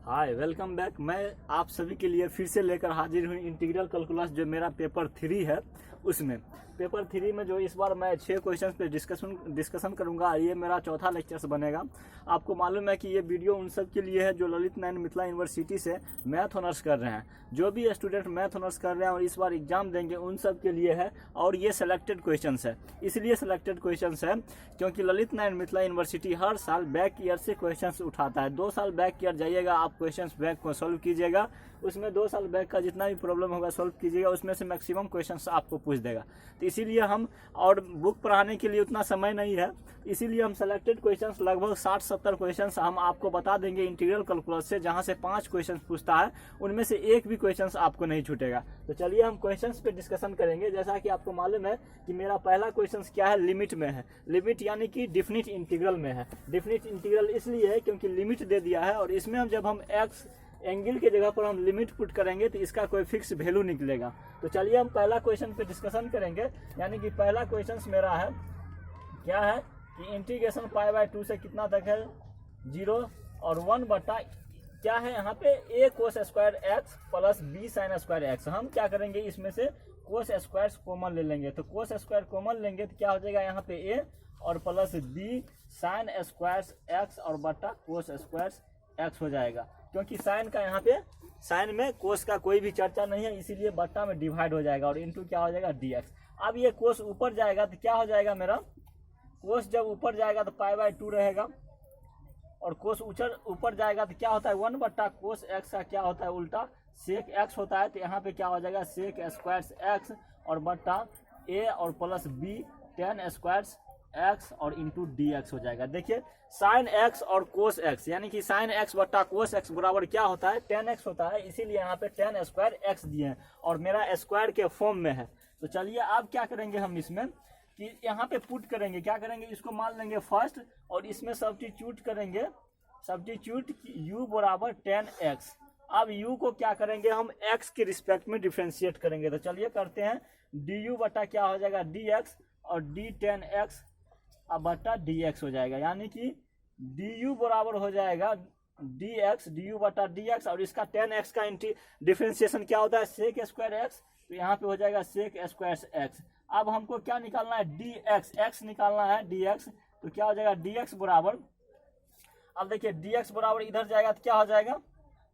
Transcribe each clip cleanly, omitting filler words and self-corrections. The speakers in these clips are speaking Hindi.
Hi welcome back. मैं आप सभी के लिए फिर से लेकर हाजिर हूँ इंटीग्रल कैलकुलस जो मेरा पेपर 3 है। उसमें पेपर 3 में जो इस बार मैं 6 क्वेश्चंस पे डिस्कशन करूंगा। ये मेरा चौथा लेक्चर्स बनेगा। आपको मालूम है कि ये वीडियो उन सब के लिए है जो ललित नारायण मिथिला यूनिवर्सिटी से मैथ ऑनर्स कर रहे हैं। जो भी स्टूडेंट मैथ ऑनर्स कर रहे हैं और इस बार एग्जाम देंगे उन सब के लिए है। और ये सिलेक्टेड क्वेश्चन है, इसलिए सिलेक्टेड क्वेश्चन है क्योंकि ललित नारायण मिथिला यूनिवर्सिटी हर साल बैक ईयर से क्वेश्चन उठाता है। 2 साल बैक ईयर जाइएगा, आप क्वेश्चंस बैक को सॉल्व कीजिएगा, उसमें 2 साल बैक का जितना भी प्रॉब्लम होगा सॉल्व कीजिएगा, उसमें से मैक्सिमम क्वेश्चंस आपको पूछ देगा। तो इसीलिए हम और बुक पढ़ाने के लिए उतना समय नहीं है, इसीलिए हम सेलेक्टेड क्वेश्चंस लगभग 60-70 क्वेश्चंस हम आपको बता देंगे इंटीग्रल कैलकुलस से, जहां से 5 क्वेश्चंस पूछता है, उनमें से एक भी क्वेश्चंस आपको नहीं छूटेगा। तो चलिए हम क्वेश्चंस पे डिस्कशन करेंगे। जैसा कि आपको मालूम है कि मेरा पहला क्वेश्चन क्या है, लिमिट में है। लिमिट यानी कि डिफिनिट इंटीग्रल में है। डिफिनिट इंटीग्रल इसलिए है क्योंकि लिमिट दे दिया है और इसमें हम जब हम एक्स एंगल के जगह पर हम लिमिट पुट करेंगे तो इसका कोई फिक्स वैल्यू निकलेगा। तो चलिए हम पहला क्वेश्चन पे डिस्कशन करेंगे। यानी कि पहला क्वेश्चन मेरा है, क्या है कि इंटीग्रेशन π/2 से कितना तक है, 0 और 1 बटा क्या है यहाँ पे a cos square x plus b sine square x. हम क्या करेंगे, इसमें से कोस स्क्वायर कॉमन ले लेंगे। तो कोस स्क्वायर कॉमन लेंगे तो क्या हो जाएगा यहाँ पे a और plus b sine square x और बटा कोस स्क्वायर एक्स हो जाएगा। क्योंकि साइन का यहाँ पे साइन में कोस का कोई भी चर्चा नहीं है, इसीलिए बट्टा में डिवाइड हो जाएगा और इनटू क्या हो जाएगा dx। अब ये कोस ऊपर जाएगा तो क्या हो जाएगा, मेरा कोस जब ऊपर जाएगा तो π/2 रहेगा और कोस ऊपर जाएगा तो क्या होता है 1 बट्टा कोस एक्स का क्या होता है उल्टा सेक एक्स होता है। तो यहाँ पे क्या हो जाएगा सेक स्क्वायर एक्स और बट्टा a और plus b ten square x और इंटू डी एक्स हो जाएगा। देखिए साइन एक्स और कोस एक्स यानी कि साइन एक्स बट्टा कोस एक्स बराबर क्या होता है 10x होता है, इसीलिए यहाँ पे 10 स्क्वायर एक्स दिए हैं और मेरा स्क्वायर के फॉर्म में है। तो चलिए अब क्या करेंगे, हम इसमें कि यहाँ पे पुट करेंगे, क्या करेंगे, इसको मान लेंगे फर्स्ट और इसमें सब्स्टिट्यूट करेंगे, सब्स्टिट्यूट u बराबर 10x। अब u को क्या करेंगे, हम x के रिस्पेक्ट में डिफ्रेंशिएट करेंगे। तो चलिए करते हैं, du बटा क्या हो जाएगा dx और d 10x अब बटा dx हो जाएगा। यानी कि du बराबर हो जाएगा dx, du बटा dx और इसका 10x का डिफ्रेंशिएशन क्या होता है सेक स्क्वायर एक्स, तो यहाँ पे हो जाएगा सेक स्क्वायर एक्स। अब हमको क्या निकालना है dx, x निकालना है dx, तो क्या हो जाएगा dx बराबर, अब देखिए dx बराबर इधर जाएगा तो क्या हो जाएगा,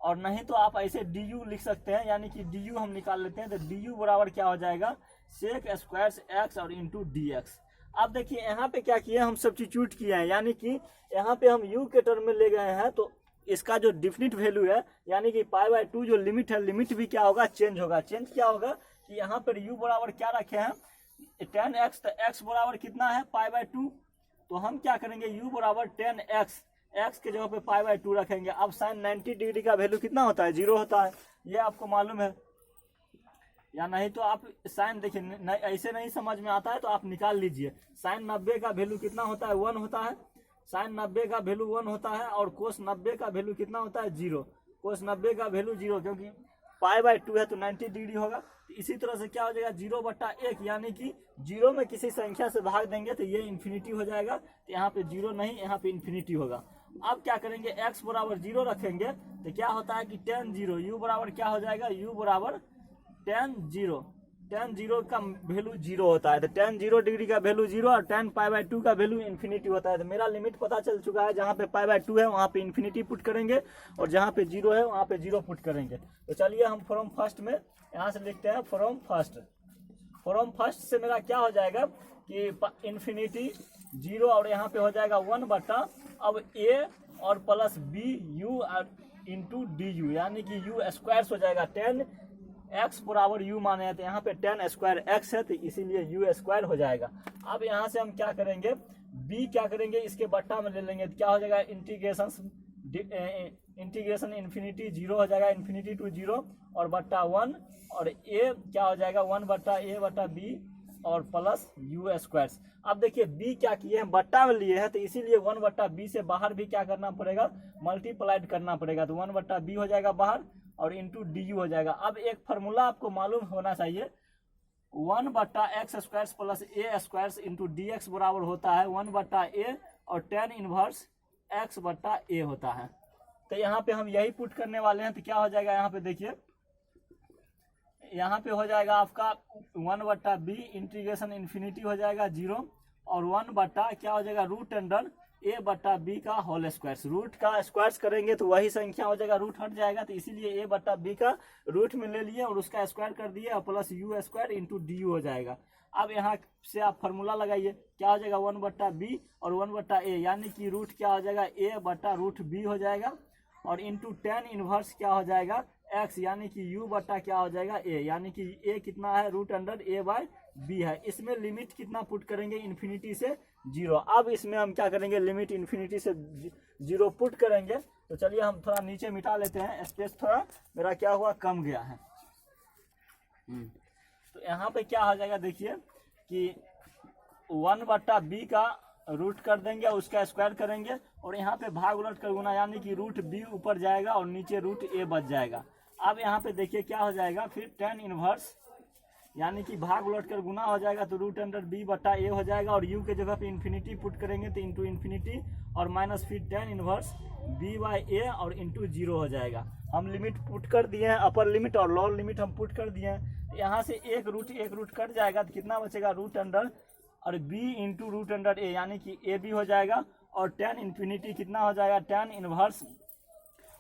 और नहीं तो आप ऐसे du लिख सकते हैं, यानी कि du हम निकाल लेते हैं। तो du बराबर क्या हो जाएगा सेक स्क्वायर एक्स और इंटू dx। अब देखिए यहाँ पे क्या किए, हम सब्स्टिट्यूट किए हैं, यानी कि यहाँ पे हम u के टर्म में ले गए हैं। तो इसका जो डिफिनिट वैल्यू है यानी कि π/2 जो लिमिट है, लिमिट भी क्या होगा चेंज होगा। चेंज क्या होगा कि यहाँ पर u बराबर क्या रखे हैं 10x, तो x बराबर कितना है π/2, तो हम क्या करेंगे u बराबर 10x, x के जगह पे π/2 रखेंगे। अब साइन 90 डिग्री का वैल्यू कितना होता है 0 होता है, ये आपको मालूम है या नहीं। तो आप साइन देखिए ऐसे नहीं समझ में आता है तो आप निकाल लीजिए। साइन 90 का वैल्यू कितना होता है 1 होता है, साइन 90 का वैल्यू 1 होता है और कोस 90 का वैल्यू कितना होता है 0। कोस 90 का वैल्यू 0 क्योंकि π/2 है तो 90 डिग्री होगा। तो इसी तरह से क्या हो जाएगा 0/1, यानी कि 0 में किसी संख्या से भाग देंगे तो ये इन्फिनिटी हो जाएगा। तो यहाँ पे 0 नहीं, यहाँ पे इन्फिनिटी होगा। अब क्या करेंगे x बराबर 0 रखेंगे तो क्या होता है कि 10 0, u बराबर क्या हो जाएगा u बराबर 10 0, 10 0 का वैल्यू 0 होता है। तो 10 0 डिग्री का वैल्यू 0 और 10 π/2 का वैल्यू इन्फिनिटी होता है। तो मेरा लिमिट पता चल चुका है, जहाँ पे π/2 है वहाँ पे इन्फिनिटी पुट करेंगे और जहाँ पे 0 है वहाँ पे 0 पुट करेंगे। तो चलिए हम फ्रॉम फर्स्ट में यहाँ से लिखते हैं फ्रॉम फर्स्ट। फ्रॉम फर्स्ट से मेरा क्या हो जाएगा कि इन्फिनिटी 0 और यहाँ पे हो जाएगा 1 बटा अब a और plus b u into du, यानी कि u स्क्वायर हो जाएगा 10 x बराबर u माने हैं, तो यहाँ पे 10 स्क्वायर x है तो इसीलिए u स्क्वायर हो जाएगा। अब यहाँ से हम क्या करेंगे b क्या करेंगे इसके बट्टा में ले लेंगे, तो क्या हो जाएगा इंटीग्रेशन इन्फिनिटी 0 हो जाएगा, इन्फिनिटी टू 0 और बट्टा 1 और a क्या हो जाएगा 1 बट्टा a बट्टा b और प्लस u स्क्वायर। अब देखिए b क्या किए हैं बट्टा में लिए हैं, तो इसीलिए 1 बट्टा b से बाहर भी क्या करना पड़ेगा मल्टीप्लाइड करना पड़ेगा। तो 1 बट्टा b हो जाएगा बाहर और इंटू du हो जाएगा। अब एक फार्मूला आपको मालूम होना चाहिए, 1 बट्टा एक्स स्क्वायर प्लस ए स्क्वायर इंटू डी एक्स बराबर होता है 1 बट्टा ए और 10 इनवर्स एक्स बट्टा ए होता है। तो यहाँ पे हम यही पुट करने वाले हैं। तो क्या हो जाएगा यहाँ पे देखिए, यहाँ पे हो जाएगा आपका 1/b इंटीग्रेशन इन्फिनिटी हो जाएगा 0 और 1 बटा क्या हो जाएगा रूट अंडर a/b का होल स्क्वायर। रूट का स्क्वायर करेंगे तो वही संख्या हो जाएगा, रूट हट जाएगा, तो इसीलिए a/b का रूट में ले लिए और उसका स्क्वायर कर दिए और plus u square into D हो जाएगा। अब यहाँ से आप फार्मूला लगाइए, क्या हो जाएगा 1/b और 1/a, यानी कि रूट क्या हो जाएगा a/√b हो जाएगा और इंटू tan इनवर्स क्या हो जाएगा x, यानी कि u बटा क्या हो जाएगा a, यानी कि a कितना है रूट अंडर a/b है। इसमें लिमिट कितना पुट करेंगे इन्फिनिटी से 0। अब इसमें हम क्या करेंगे, लिमिट इन्फिनिटी से 0 पुट करेंगे। तो चलिए हम थोड़ा नीचे मिटा लेते हैं, स्पेस थोड़ा मेरा क्या हुआ कम गया है। तो यहाँ पे क्या हो जाएगा देखिए कि 1/b का रूट कर देंगे, उसका स्क्वायर करेंगे और यहाँ पे भाग उलट कर गुना, यानी कि रूट b ऊपर जाएगा और नीचे रूट a बच जाएगा। अब यहाँ पे देखिए क्या हो जाएगा, फिर tan इनवर्स यानी कि भाग उलट कर गुना हो जाएगा तो रूट अंडर b/a हो जाएगा और u के जगह पे इन्फिनिटी पुट करेंगे तो इंटू इन्फिनिटी और माइनस फिर tan इनवर्स b/a और इंटू 0 हो जाएगा। हम लिमिट पुट कर दिए हैं, अपर लिमिट और लोअर लिमिट हम पुट कर दिए हैं। यहाँ से एक रूट कट जाएगा तो कितना बचेगा रूट अंडर और b into root under a, यानी कि a b हो जाएगा और tan इन्फिनिटी कितना हो जाएगा tan इनवर्स,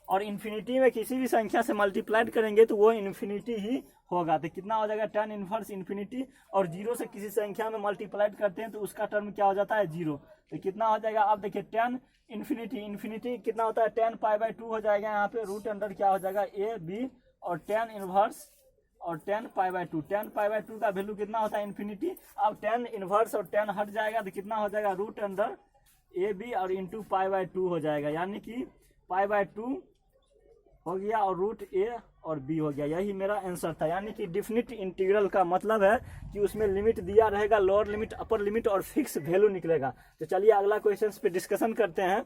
और इन्फिनिटी में किसी भी संख्या से मल्टीप्लाइड करेंगे तो वो इन्फिनिटी ही होगा। तो कितना हो जाएगा tan इनवर्स इन्फिनिटी, और 0 से किसी संख्या में मल्टीप्लाइड करते हैं तो उसका टर्म क्या हो जाता है 0। तो कितना हो जाएगा, आप देखिए tan इन्फिनिटी कितना होता है tan π/2 हो जाएगा। यहाँ पे रूट अंडर क्या हो जाएगा a b और tan इनवर्स और tan π/2 का वैल्यू कितना होता है इन्फिनिटी। अब tan इनवर्स और tan हट जाएगा तो कितना हो जाएगा रूट अंडर ए बी और इंटू π/2 हो जाएगा, यानी कि π/2 हो गया और रूट ए और बी हो गया। यही मेरा आंसर था, यानी कि डिफिनिट इंटीग्रल का मतलब है कि उसमें लिमिट दिया रहेगा, लोअर लिमिट अपर लिमिट और फिक्स वैल्यू निकलेगा। तो चलिए अगला क्वेश्चन पे डिस्कशन करते हैं।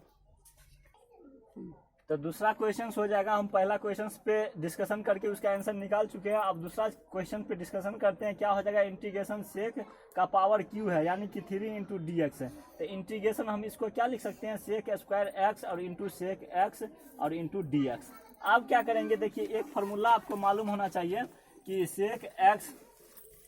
तो दूसरा क्वेश्चन हो जाएगा, हम पहला क्वेश्चन पे डिस्कशन करके उसका आंसर निकाल चुके हैं। अब दूसरा क्वेश्चन पे डिस्कशन करते हैं। क्या हो जाएगा, इंटीग्रेशन सेक का पावर क्यू है, यानी कि 3 इंटू डी एक्स है। तो इंटीग्रेशन हम इसको क्या लिख सकते हैं, सेक स्क्वायर एक्स और इंटू सेक एक्स और इंटू डी एक्स। अब क्या करेंगे, देखिए एक फार्मूला आपको मालूम होना चाहिए कि सेक एक्स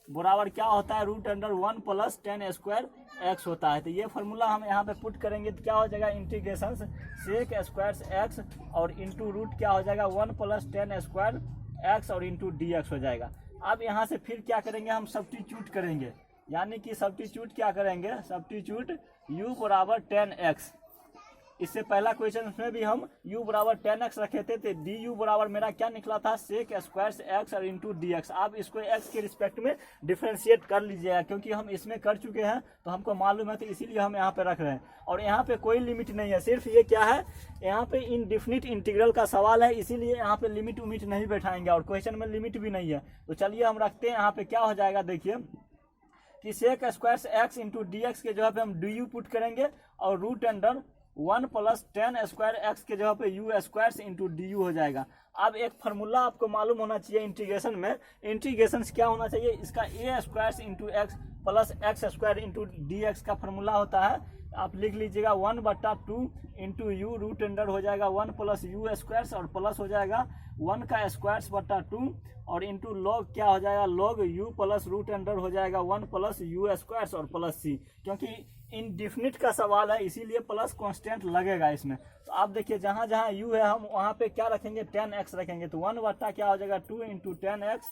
बराबर क्या होता है root under 1 plus tan square x होता है। तो ये फार्मूला हम यहाँ पे पुट करेंगे तो क्या हो जाएगा, इंटीग्रेशन सेक स्क्वायर एक्स और इंटू रूट क्या हो जाएगा 1 प्लस tan स्क्वायर एक्स और इंटू डी एक्स हो जाएगा। अब यहाँ से फिर क्या करेंगे, हम सब्स्टिट्यूट करेंगे, यानी कि सब्स्टिट्यूट क्या करेंगे, सब्स्टिट्यूट u बराबर tan x। इससे पहला क्वेश्चन में भी हम u बराबर tan x रखे थे, तो डी यू बराबर मेरा क्या निकला था सेक स्क्वायर एक्स और इंटू डी एक्स। आप इसको x के रिस्पेक्ट में डिफ्रेंशिएट कर लीजिएगा, क्योंकि हम इसमें कर चुके हैं तो हमको मालूम है, तो इसीलिए हम यहाँ पे रख रहे हैं। और यहाँ पे कोई लिमिट नहीं है, सिर्फ ये क्या है, यहाँ पे इनडिफिनिट इंटीग्रल का सवाल है, इसीलिए यहाँ पे लिमिट उमिट नहीं बैठाएंगे और क्वेश्चन में लिमिट भी नहीं है। तो चलिए हम रखते हैं, यहाँ पे क्या हो जाएगा देखिए कि sec square x into D x के जगह पे हम डी यू पुट करेंगे और root under 1 plus tan square x के जगह पे u square into d u हो जाएगा। अब एक फार्मूला आपको मालूम होना चाहिए इंटीग्रेशन में, इंटीग्रेशन क्या होना चाहिए, इसका A square into X plus X square into D X का फार्मूला होता है। आप लिख लीजिएगा 1/2 इंटू यू रूट अंडर हो जाएगा 1 प्लस यू स्क्वायर और प्लस हो जाएगा 1 का स्क्वायर बटा 2 और इंटू लॉग क्या हो जाएगा log u plus root under हो जाएगा 1 प्लस यू स्क्वायर और प्लस सी, क्योंकि इनडिफिनिट का सवाल है इसीलिए प्लस कांस्टेंट लगेगा इसमें। तो आप देखिए जहाँ जहाँ u है हम वहाँ पे क्या रखेंगे tan x रखेंगे, तो 1 बटा क्या हो जाएगा 2 इंटू tan x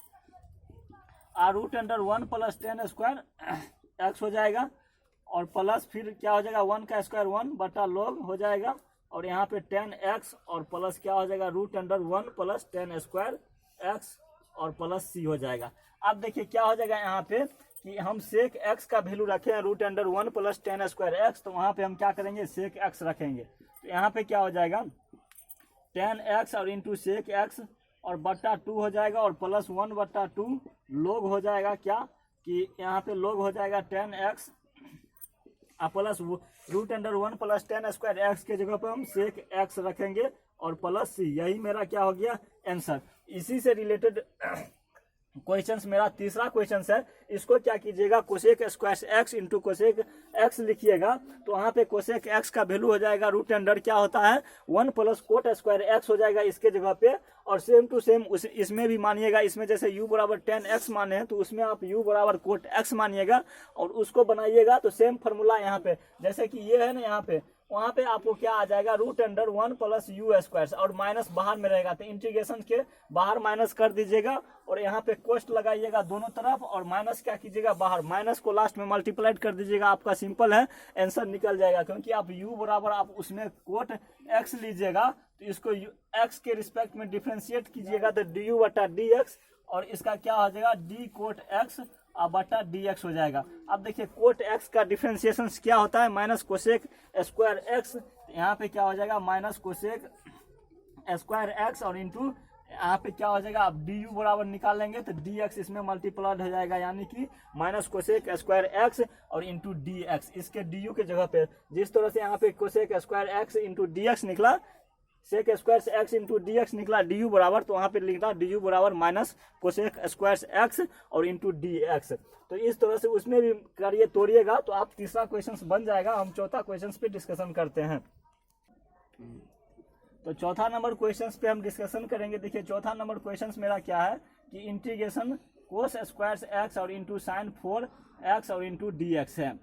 और root under 1 plus tan square x हो जाएगा और प्लस फिर क्या हो जाएगा 1 का स्क्वायर 1 बटा लॉग हो जाएगा और यहाँ पे tan x और प्लस क्या हो जाएगा root under 1 plus tan square x और प्लस c हो जाएगा। अब देखिए क्या हो जाएगा यहाँ पे कि हम सेक x का वैल्यू रखे हैं root under 1 plus tan square x, तो वहाँ पे हम क्या करेंगे सेक x रखेंगे। तो यहाँ पे क्या हो जाएगा tan x और इंटू सेक x और बट्टा 2 हो जाएगा और प्लस 1/2 लोग हो जाएगा क्या कि यहाँ पे लोग हो जाएगा tan x plus root under 1 plus tan square x के जगह पे हम सेक x रखेंगे और प्लस c। यही मेरा क्या हो गया आंसर। इसी से रिलेटेड क्वेश्चन मेरा तीसरा क्वेश्चन है, इसको क्या कीजिएगा, cosec square x into cosec x लिखिएगा। तो वहाँ पे कोसेक एक्स का वैल्यू हो जाएगा रूट अंडर क्या होता है 1 प्लस कोट स्क्वायर एक्स हो जाएगा इसके जगह पे। और सेम टू सेम इसमें भी मानिएगा, इसमें जैसे u बराबर 10x माने हैं तो उसमें आप u बराबर कोट x मानिएगा और उसको बनाइएगा। तो सेम फार्मूला यहाँ पे जैसे कि ये है ना, यहाँ पे वहाँ पे आपको क्या आ जाएगा root under 1 plus u square और माइनस बाहर में रहेगा तो इंटीग्रेशन के बाहर माइनस कर दीजिएगा और यहाँ पे कोस्ट लगाइएगा दोनों तरफ और माइनस क्या कीजिएगा बाहर, माइनस को लास्ट में मल्टीप्लाइड कर दीजिएगा। आपका सिंपल है, आंसर निकल जाएगा। क्योंकि आप u बराबर आप उसमें कोट x लीजिएगा तो इसको x के रिस्पेक्ट में डिफ्रेंशिएट कीजिएगा तो du बटा dx और इसका क्या हो जाएगा d कोट x बटा dx हो जाएगा। अब देखिए कोट x का डिफरेंशिएशन क्या होता है माइनस कोसेक स्क्वायर x, यहाँ पे क्या हो जाएगा माइनस कोसेक स्क्वायर x और इंटू यहाँ पे क्या हो जाएगा, आप du बराबर निकाल लेंगे तो dx इसमें मल्टीप्लाइड हो जाएगा, यानी कि माइनस कोसेक स्क्वायर x और इंटू dx इसके du के जगह पे। जिस तरह से यहाँ पे cosec square x into dx निकला, sec square x into D x निकला डी यू बराबर, तो वहाँ पे लिखना डी यू बराबर माइनस कोसेक स्क्वायर एक्स और इंटू डी एक्स। तो इस तरह से उसमें भी करिए तोड़िएगा तो आप तीसरा क्वेश्चन बन जाएगा। हम चौथा क्वेश्चन पे डिस्कशन करते हैं। तो चौथा नंबर क्वेश्चन पे हम डिस्कशन करेंगे। देखिए चौथा नंबर क्वेश्चन मेरा क्या है कि इंटीग्रेशन कोस स्क्वायर एक्स और इंटू साइन 4x और इंटू डी एक्स है।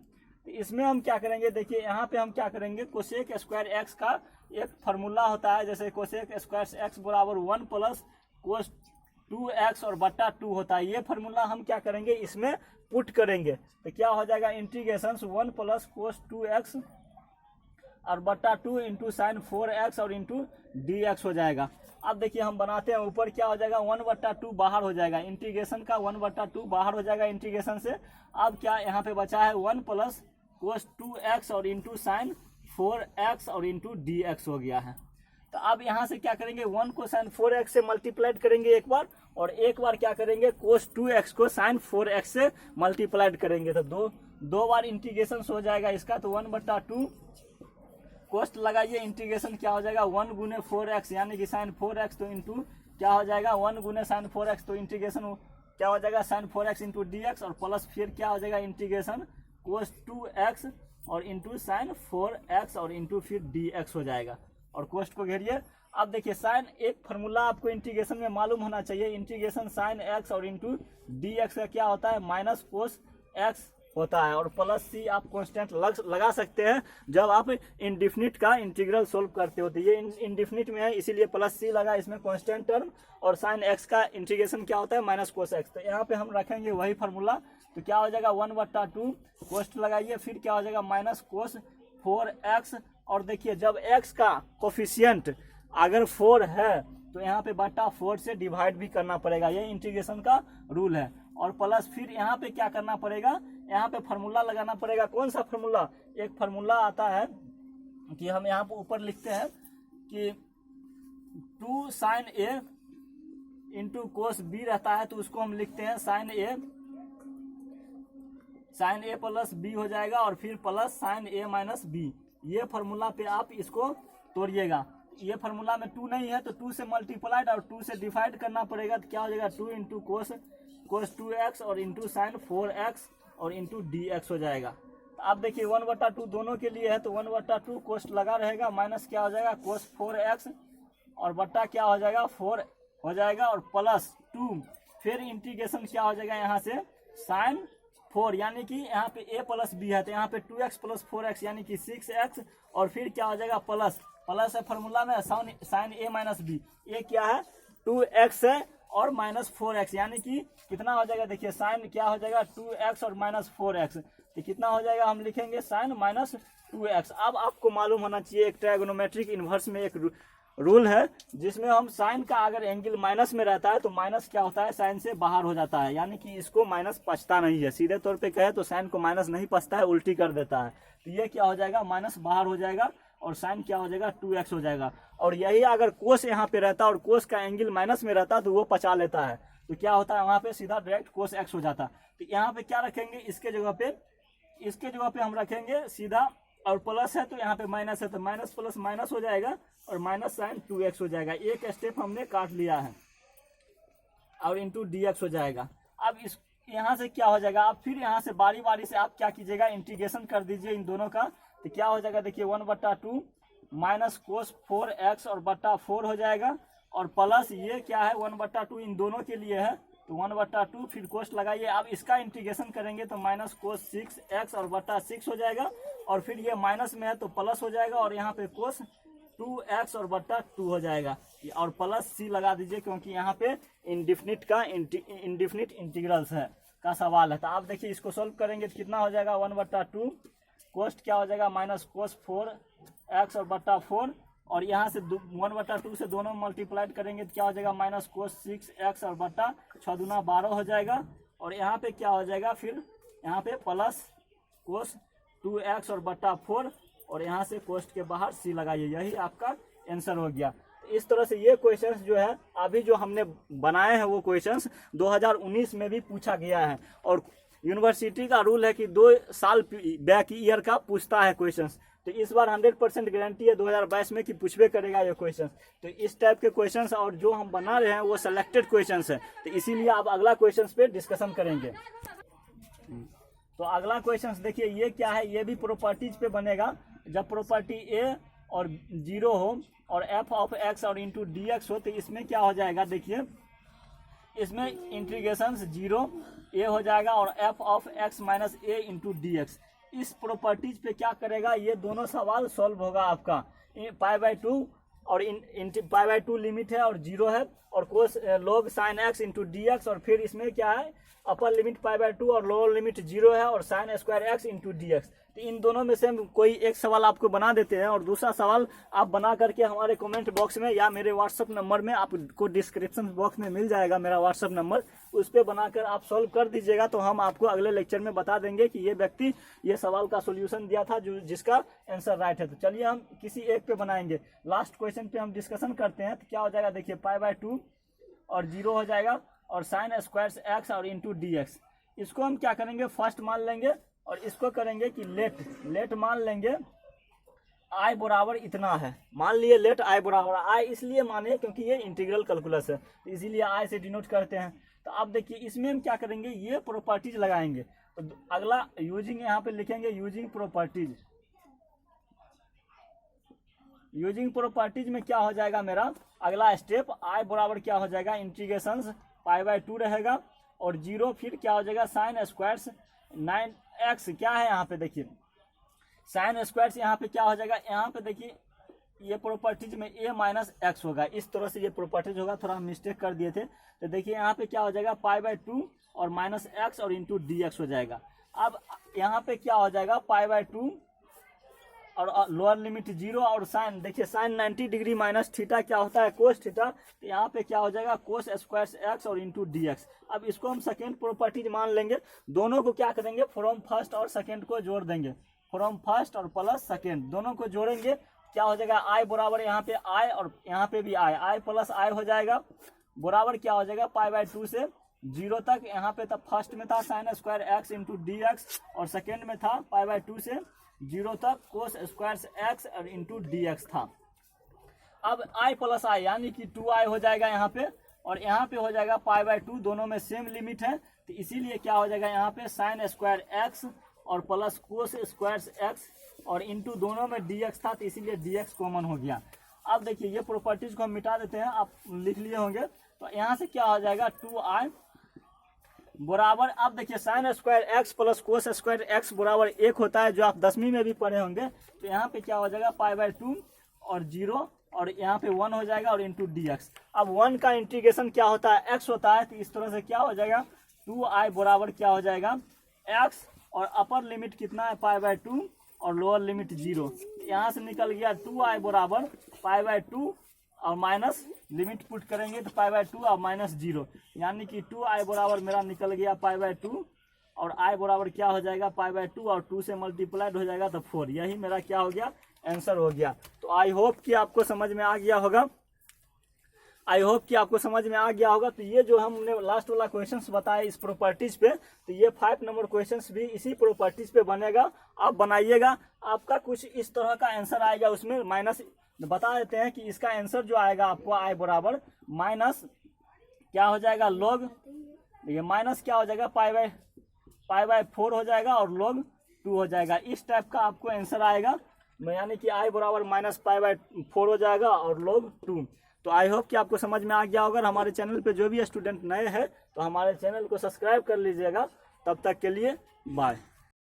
तो इसमें हम क्या करेंगे, देखिए यहाँ पे हम क्या करेंगे, कोसेक स्क्वायर एक्स का एक फार्मूला होता है, जैसे कोसेक स्क्वायर एक्स बराबर 1 प्लस कोस 2x और बट्टा 2 होता है। ये फार्मूला हम क्या करेंगे इसमें पुट करेंगे तो क्या हो जाएगा इंटीग्रेशन 1 प्लस कोस 2x और बट्टा 2 इंटू साइन 4x और इंटू डी एक्स हो जाएगा। अब देखिए हम बनाते हैं, ऊपर क्या हो जाएगा 1/2 बाहर हो जाएगा, इंटीग्रेशन का 1/2 बाहर हो जाएगा इंटीग्रेशन से। अब क्या यहाँ पे बचा है 1 प्लस कोस 2x और इंटू साइन 4x और इंटू डी एक्स हो गया है। तो अब यहाँ से क्या करेंगे 1 को साइन 4x से मल्टीप्लाइड करेंगे एक बार, और एक बार क्या करेंगे कोस 2x को साइन 4x से मल्टीप्लाइड करेंगे। तो दो बार इंटीग्रेशन हो जाएगा इसका। तो 1/2 कोस्ट लगाइए, इंटीग्रेशन क्या हो जाएगा 1 गुने 4x यानी कि साइन 4x, तो इंटू क्या हो जाएगा 1 गुने साइन 4x, तो इंटीग्रेशन क्या हो जाएगा sine 4x into D x और प्लस फिर क्या हो जाएगा इंटीग्रेशन कोस 2x और इंटू साइन 4x और इंटू फिर डी एक्स हो जाएगा। और कोस्ट को घेरिए। अब देखिए साइन एक फार्मूला आपको इंटीग्रेशन में मालूम होना चाहिए, इंटीग्रेशन साइन x और इंटू डी एक्स का क्या होता है माइनस कोस x होता है, और प्लस सी आप कांस्टेंट लगा सकते हैं जब आप इनडिफिनिट का इंटीग्रल सोल्व करते हो। तो ये इनडिफिनिट में है इसीलिए प्लस सी लगा इसमें कांस्टेंट टर्म, और साइन x का इंटीग्रेशन क्या होता है माइनस कोस x। तो यहाँ पे हम रखेंगे वही फार्मूला। तो क्या हो जाएगा 1/2 कोस्ट लगाइए, फिर क्या हो जाएगा माइनस कोस 4x, और देखिए जब x का कोफिशिएंट अगर 4 है तो यहाँ पे बटा 4 से डिवाइड भी करना पड़ेगा, ये इंटीग्रेशन का रूल है। और प्लस फिर यहाँ पे क्या करना पड़ेगा, यहाँ पे फार्मूला लगाना पड़ेगा। कौन सा फार्मूला, एक फार्मूला आता है कि हम यहाँ पे ऊपर लिखते हैं कि 2 sine a into cos b रहता है, तो उसको हम लिखते हैं साइन a प्लस b हो जाएगा, और फिर plus sign a minus b। ये फार्मूला पे आप इसको तोड़िएगा। ये फार्मूला में 2 नहीं है तो 2 से मल्टीप्लाइड और 2 से डिवाइड करना पड़ेगा। तो क्या हो जाएगा 2 इंटू कोस 2x और इंटू साइन 4x और इंटू डी एक्स हो जाएगा। तो आप देखिए 1/2 दोनों के लिए है तो 1/2 कोस्ट लगा रहेगा, माइनस क्या हो जाएगा कोस 4x और बट्टा क्या हो जाएगा 4 हो जाएगा, और प्लस 2 फिर इंटीग्रेशन क्या हो जाएगा यहाँ से साइन 4 यानी कि यहाँ पे a प्लस b है तो यहाँ पे 2x प्लस 4x यानी कि 6x, और फिर क्या हो जाएगा प्लस है फार्मूला में साइन a माइनस b। ये क्या है 2x है और माइनस 4x यानी कि कितना हो जाएगा, देखिए साइन क्या हो जाएगा 2x और माइनस 4x, तो कितना हो जाएगा हम लिखेंगे साइन माइनस 2x। अब आपको मालूम होना चाहिए एक ट्रायगोनोमेट्रिक इन्वर्स में एक रूल है जिसमें हम साइन का अगर एंगल माइनस में रहता है तो माइनस क्या होता है साइन से बाहर हो जाता है, यानी कि इसको माइनस पचता नहीं है। सीधे तौर पे कहे तो साइन को माइनस नहीं पचता है, उल्टी कर देता है। तो ये क्या हो जाएगा माइनस बाहर हो जाएगा और साइन क्या हो जाएगा 2x हो जाएगा। और यही अगर कोस यहाँ पे रहता और कोस का एंगल माइनस में रहता तो वो पचा लेता है, तो क्या होता है वहाँ पे सीधा डायरेक्ट कोस x हो जाता। तो यहाँ पे क्या रखेंगे इसके जगह पे हम रखेंगे सीधा, और प्लस है तो यहाँ पे माइनस है तो माइनस प्लस माइनस हो जाएगा और माइनस साइन 2x हो जाएगा। एक स्टेप हमने काट लिया है। और इंटू डी एक्स हो जाएगा। अब इस यहाँ से क्या हो जाएगा, आप फिर यहाँ से बारी बारी से आप क्या कीजिएगा, इंटीग्रेशन कर दीजिए इन दोनों का। तो क्या हो जाएगा देखिए 1/2 माइनस कोस 4x और बट्टा 4 हो जाएगा, और प्लस ये क्या है 1/2 इन दोनों के लिए है, तो 1/2 फिर कोस्ट लगाइए। अब इसका इंटीग्रेशन करेंगे तो माइनस कोस 6x और बट्टा 6 हो जाएगा, और फिर ये माइनस में है तो प्लस हो जाएगा, और यहाँ पे कोस 2x और बट्टा 2 हो जाएगा, और प्लस c लगा दीजिए क्योंकि यहाँ पे इंडिफिनिट इंटीग्रल्स है का सवाल है। तो आप देखिए इसको सोल्व करेंगे तो कितना हो जाएगा 1/2 कोस्ट क्या हो जाएगा माइनस कोस 4x और बट्टा 4, और यहाँ से 1/2 से दोनों मल्टीप्लाइड करेंगे तो क्या हो जाएगा माइनस कोस 6x और बट्टा 6 दूना 12 हो जाएगा, और यहाँ पे क्या हो जाएगा फिर यहाँ पे प्लस कोस 2x और बट्टा 4, और यहाँ से कोस्ट के बाहर c लगाइए, यही आपका आंसर हो गया। इस तरह से ये क्वेश्चंस जो है अभी जो हमने बनाए हैं वो क्वेश्चंस 2019 में भी पूछा गया है, और यूनिवर्सिटी का रूल है कि 2 साल बैक ईयर का पूछता है क्वेश्चंस, तो इस बार 100% गारंटी है 2022 में कि पूछबे करेगा ये क्वेश्चंस। तो इस टाइप के क्वेश्चंस और जो हम बना रहे हैं वो सिलेक्टेड क्वेश्चंस है, तो इसीलिए आप अगला क्वेश्चंस पे डिस्कशन करेंगे। तो अगला क्वेश्चंस देखिए ये क्या है, ये भी प्रॉपर्टीज पे बनेगा। जब प्रॉपर्टी ए और 0 हो और एफ ऑफ एक्स और इंटू डी एक्स हो, तो इसमें क्या हो जाएगा देखिए, इसमें इंटीग्रेशन 0 ए हो जाएगा और F of x minus A into D x. इस प्रॉपर्टीज पे क्या करेगा, ये दोनों सवाल सॉल्व होगा आपका। π/2 और π/2 लिमिट है और 0 है, और कोस log sin x into D x, और फिर इसमें क्या है अपर लिमिट π/2 और लोअर लिमिट 0 है और sine square x into D x. तो इन दोनों में से कोई एक सवाल आपको बना देते हैं, और दूसरा सवाल आप बना करके हमारे कमेंट बॉक्स में या मेरे व्हाट्सअप नंबर में, आपको डिस्क्रिप्शन बॉक्स में मिल जाएगा मेरा व्हाट्सअप नंबर, उस पर बनाकर आप सॉल्व कर दीजिएगा। तो हम आपको अगले लेक्चर में बता देंगे कि ये व्यक्ति ये सवाल का सोल्यूशन दिया था जो जिसका आंसर राइट है। तो चलिए हम किसी एक पे बनाएंगे, लास्ट क्वेश्चन पे हम डिस्कशन करते हैं। तो क्या हो जाएगा देखिए π/2 और 0 हो जाएगा और साइन स्क्वायर एक्स और इंटू डी एक्स। इसको हम क्या करेंगे, फर्स्ट मान लेंगे, और इसको करेंगे कि लेट मान लेंगे आई बराबर इतना है। मान लिए लेट आई बराबर, आई इसलिए माने क्योंकि ये इंटीग्रल कैलकुलस है, तो इसीलिए आई से डिनोट करते हैं। तो अब देखिए इसमें हम क्या करेंगे, ये प्रॉपर्टीज लगाएंगे। तो अगला यूजिंग यहाँ पे लिखेंगे यूजिंग प्रॉपर्टीज। यूजिंग प्रॉपर्टीज में क्या हो जाएगा मेरा अगला स्टेप, आई बराबर क्या हो जाएगा इंटीग्रेशन π/2 रहेगा और 0, फिर क्या हो जाएगा साइन स्क्वायर 9x, क्या है यहाँ पे देखिए साइन स्क्वायर, यहाँ पे क्या हो जाएगा, यहाँ पे देखिए ये प्रॉपर्टीज में a माइनस एक्स होगा। इस तरह से ये प्रॉपर्टीज होगा, थोड़ा हम मिस्टेक कर दिए थे। तो देखिए यहाँ पे क्या हो जाएगा π/2 और माइनस एक्स और इंटू डी एक्स हो जाएगा। अब यहाँ पे क्या हो जाएगा π/2 और लोअर लिमिट 0 और साइन, देखिए साइन 90 डिग्री माइनस थीटा क्या होता है कोस थीटा, तो यहाँ पे क्या हो जाएगा कोस स्क्वायर एक्स और इंटू डी एक्स। अब इसको हम सेकेंड प्रॉपर्टीज मान लेंगे, दोनों को क्या करेंगे फ्रॉम फर्स्ट और सेकेंड को जोड़ देंगे, फ्रॉम फर्स्ट और प्लस सेकेंड दोनों को जोड़ेंगे, क्या हो जाएगा आई बराबर यहाँ पे आई और यहाँ पे भी आई प्लस आई हो जाएगा, बराबर क्या हो जाएगा π/2 से 0 तक। यहाँ पे तब फर्स्ट में था sine square x into D x और सेकेंड में था π/2 से 0 तक कोस स्क्वायर एक्स और इंटू डी एक्स था। अब आई प्लस आई यानी कि 2i हो जाएगा यहाँ पे, और यहाँ पे हो जाएगा π/2, दोनों में सेम लिमिट है, तो इसीलिए क्या हो जाएगा यहाँ पे साइन स्क्वायर एक्स और प्लस कोस स्क्वायर एक्स और इंटू दोनों में डी एक्स था, तो इसीलिए डी एक्स कॉमन हो गया। अब देखिए ये प्रॉपर्टीज को हम मिटा देते हैं, आप लिख लिए होंगे। तो यहाँ से क्या हो जाएगा 2i बराबर, अब देखिए sine square x plus cos square x बराबर 1 होता है, जो आप 10वीं में भी पढ़े होंगे। तो यहाँ पे क्या हो जाएगा π/2 और 0 और यहाँ पे 1 हो जाएगा और इंटू डी एक्स। अब 1 का इंटीग्रेशन क्या होता है x होता है, तो इस तरह से क्या हो जाएगा 2i बराबर क्या हो जाएगा x, और अपर लिमिट कितना है π/2 और लोअर लिमिट 0। यहाँ से निकल गया 2i बराबर π/2 और माइनस लिमिट पुट करेंगे तो π/2 और माइनस 0, यानी कि 2i बराबर मेरा निकल गया π/2 और i बराबर क्या हो जाएगा π/2 और 2 से मल्टीप्लाइड हो जाएगा तो 4। यही मेरा क्या हो गया आंसर हो गया। तो आई होप कि आपको समझ में आ गया होगा, तो ये जो हमने लास्ट वाला क्वेश्चंस बताया इस प्रॉपर्टीज पे, तो ये 5 नंबर क्वेश्चंस भी इसी प्रॉपर्टीज पे बनेगा। आप बनाइएगा, आपका कुछ इस तरह का आंसर आएगा। उसमें माइनस बता देते हैं कि इसका आंसर जो आएगा आपको आई बराबर माइनस क्या हो जाएगा log, ये माइनस क्या हो जाएगा पाई बाय 4 हो जाएगा और log 2 हो जाएगा। इस टाइप का आपको आंसर आएगा, यानी कि I बराबर माइनस पाई बाय 4 हो जाएगा और log 2। तो आई होप कि आपको समझ में आ गया होगा। हमारे चैनल पे जो भी स्टूडेंट नए हैं तो हमारे चैनल को सब्सक्राइब कर लीजिएगा। तब तक के लिए बाय।